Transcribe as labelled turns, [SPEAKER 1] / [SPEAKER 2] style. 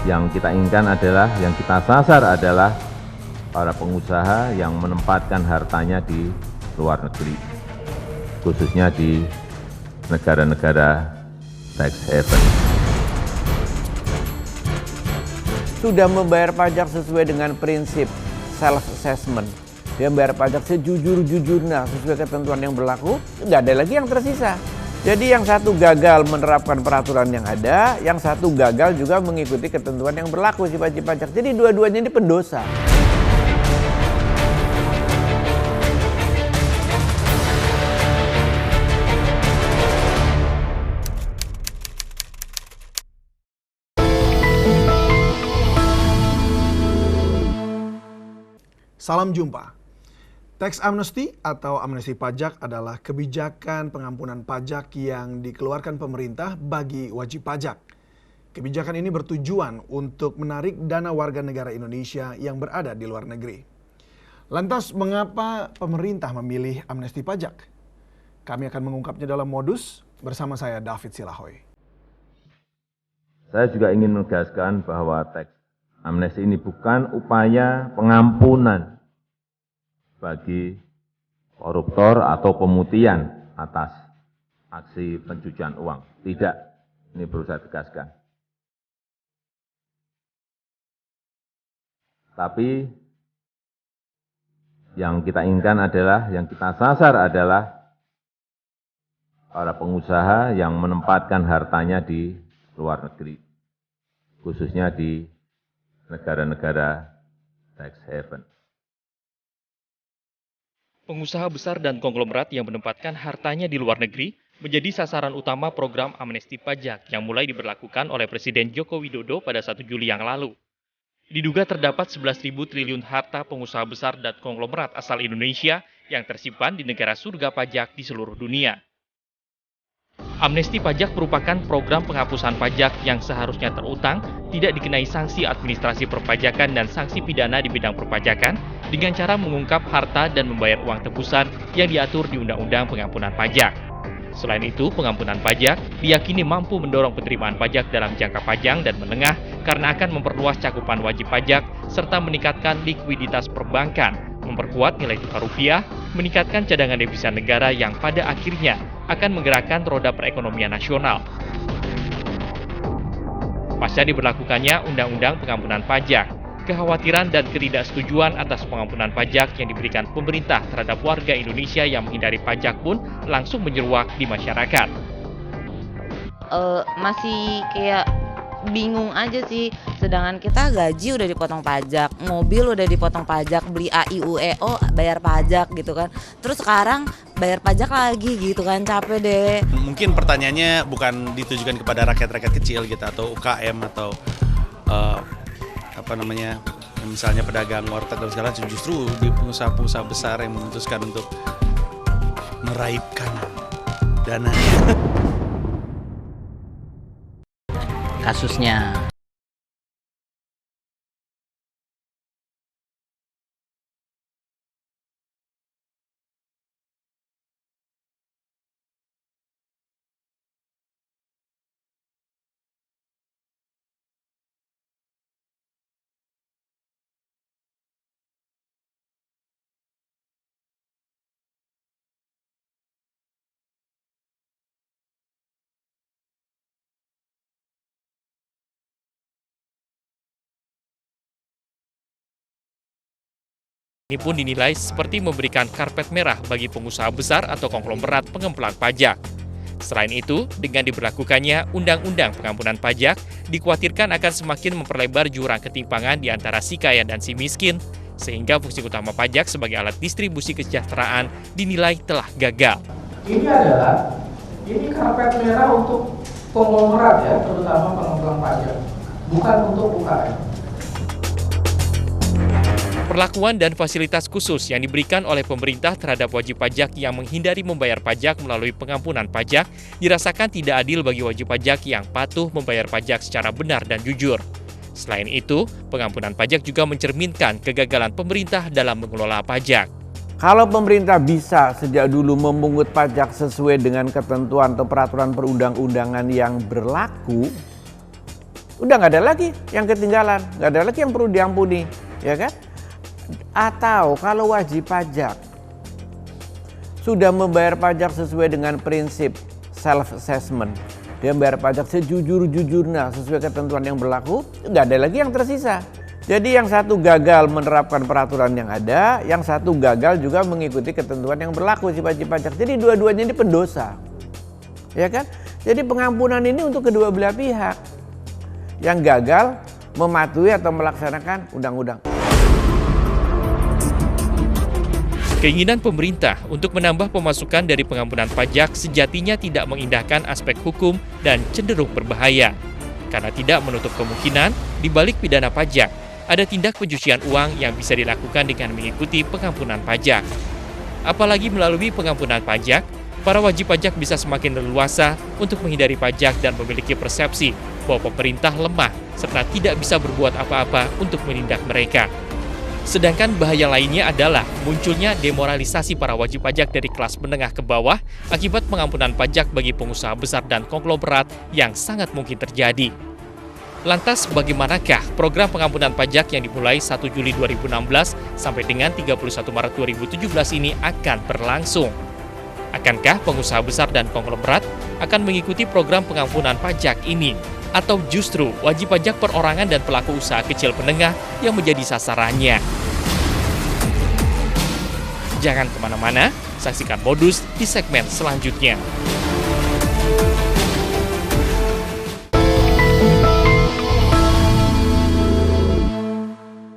[SPEAKER 1] Yang kita inginkan adalah, yang kita sasar adalah para pengusaha yang menempatkan hartanya di luar negeri, khususnya di negara-negara tax haven.
[SPEAKER 2] Sudah membayar pajak sesuai dengan prinsip self-assessment. Dia membayar pajak sejujur-jujurnya sesuai ketentuan yang berlaku, tidak ada lagi yang tersisa. Jadi yang satu gagal menerapkan peraturan yang ada, yang satu gagal juga mengikuti ketentuan yang berlaku si wajib pajak. Jadi dua-duanya ini pendosa.
[SPEAKER 3] Salam jumpa. Tax amnesty atau amnesti pajak adalah kebijakan pengampunan pajak yang dikeluarkan pemerintah bagi wajib pajak. Kebijakan ini bertujuan untuk menarik dana warga negara Indonesia yang berada di luar negeri. Lantas mengapa pemerintah memilih amnesti pajak? Kami akan mengungkapnya dalam modus bersama saya David Silahoy.
[SPEAKER 1] Saya juga ingin menegaskan bahwa teks amnesti ini bukan upaya pengampunan bagi koruptor atau pemutihan atas aksi pencucian uang. Tidak, ini perlu saya tegaskan. Tapi yang kita inginkan adalah, yang kita sasar adalah para pengusaha yang menempatkan hartanya di luar negeri, khususnya di negara-negara tax haven.
[SPEAKER 4] Pengusaha besar dan konglomerat yang menempatkan hartanya di luar negeri menjadi sasaran utama program amnesti pajak yang mulai diberlakukan oleh Presiden Joko Widodo pada 1 Juli yang lalu. Diduga terdapat 11.000 triliun harta pengusaha besar dan konglomerat asal Indonesia yang tersimpan di negara surga pajak di seluruh dunia. Amnesti pajak merupakan program penghapusan pajak yang seharusnya terutang, tidak dikenai sanksi administrasi perpajakan dan sanksi pidana di bidang perpajakan dengan cara mengungkap harta dan membayar uang tebusan yang diatur di Undang-Undang Pengampunan Pajak. Selain itu, pengampunan pajak diyakini mampu mendorong penerimaan pajak dalam jangka panjang dan menengah karena akan memperluas cakupan wajib pajak serta meningkatkan likuiditas perbankan, memperkuat nilai tukar rupiah, meningkatkan cadangan devisa negara yang pada akhirnya akan menggerakkan roda perekonomian nasional. Pasca diberlakukannya Undang-Undang Pengampunan Pajak, kekhawatiran dan ketidaksetujuan atas pengampunan pajak yang diberikan pemerintah terhadap warga Indonesia yang menghindari pajak pun langsung menyeruak di masyarakat.
[SPEAKER 5] Masih kayak bingung aja sih, sedangkan kita gaji udah dipotong pajak, mobil udah dipotong pajak, beli AIUEO bayar pajak gitu kan, terus sekarang bayar pajak lagi gitu kan, capek deh.
[SPEAKER 6] Mungkin pertanyaannya bukan ditujukan kepada rakyat-rakyat kecil gitu atau UKM atau misalnya pedagang warteg dan segala, justru di pengusaha-pengusaha besar yang memutuskan untuk meraibkan dananya.
[SPEAKER 5] Kasusnya
[SPEAKER 4] ini pun dinilai seperti memberikan karpet merah bagi pengusaha besar atau konglomerat pengemplang pajak. Selain itu, dengan diberlakukannya Undang-Undang Pengampunan Pajak, dikhawatirkan akan semakin memperlebar jurang ketimpangan di antara si kaya dan si miskin, sehingga fungsi utama pajak sebagai alat distribusi kesejahteraan dinilai telah gagal.
[SPEAKER 7] Ini karpet merah untuk konglomerat ya, terutama pengemplang pajak, bukan untuk UKM.
[SPEAKER 4] Perlakuan dan fasilitas khusus yang diberikan oleh pemerintah terhadap wajib pajak yang menghindari membayar pajak melalui pengampunan pajak dirasakan tidak adil bagi wajib pajak yang patuh membayar pajak secara benar dan jujur. Selain itu, pengampunan pajak juga mencerminkan kegagalan pemerintah dalam mengelola pajak.
[SPEAKER 2] Kalau pemerintah bisa sejak dulu memungut pajak sesuai dengan ketentuan atau peraturan perundang-undangan yang berlaku, Udah nggak ada lagi yang ketinggalan, nggak ada lagi yang perlu diampuni, ya kan? Atau kalau wajib pajak sudah membayar pajak sesuai dengan prinsip self-assessment, dia membayar pajak sejujur-jujurnya sesuai ketentuan yang berlaku, nggak ada lagi yang tersisa. Jadi yang satu gagal menerapkan peraturan yang ada, yang satu gagal juga mengikuti ketentuan yang berlaku si wajib pajak. Jadi dua-duanya ini pendosa, ya kan? Jadi pengampunan ini untuk kedua belah pihak yang gagal mematuhi atau melaksanakan undang-undang.
[SPEAKER 4] Keinginan pemerintah untuk menambah pemasukan dari pengampunan pajak sejatinya tidak mengindahkan aspek hukum dan cenderung berbahaya. Karena tidak menutup kemungkinan di balik pidana pajak, ada tindak pencucian uang yang bisa dilakukan dengan mengikuti pengampunan pajak. Apalagi melalui pengampunan pajak, para wajib pajak bisa semakin leluasa untuk menghindari pajak dan memiliki persepsi bahwa pemerintah lemah serta tidak bisa berbuat apa-apa untuk menindak mereka. Sedangkan bahaya lainnya adalah munculnya demoralisasi para wajib pajak dari kelas menengah ke bawah akibat pengampunan pajak bagi pengusaha besar dan konglomerat yang sangat mungkin terjadi. Lantas bagaimanakah program pengampunan pajak yang dimulai 1 Juli 2016 sampai dengan 31 Maret 2017 ini akan berlangsung? Akankah pengusaha besar dan konglomerat akan mengikuti program pengampunan pajak ini? Atau justru wajib pajak perorangan dan pelaku usaha kecil menengah yang menjadi sasarannya? Jangan kemana-mana, saksikan Modus di segmen selanjutnya.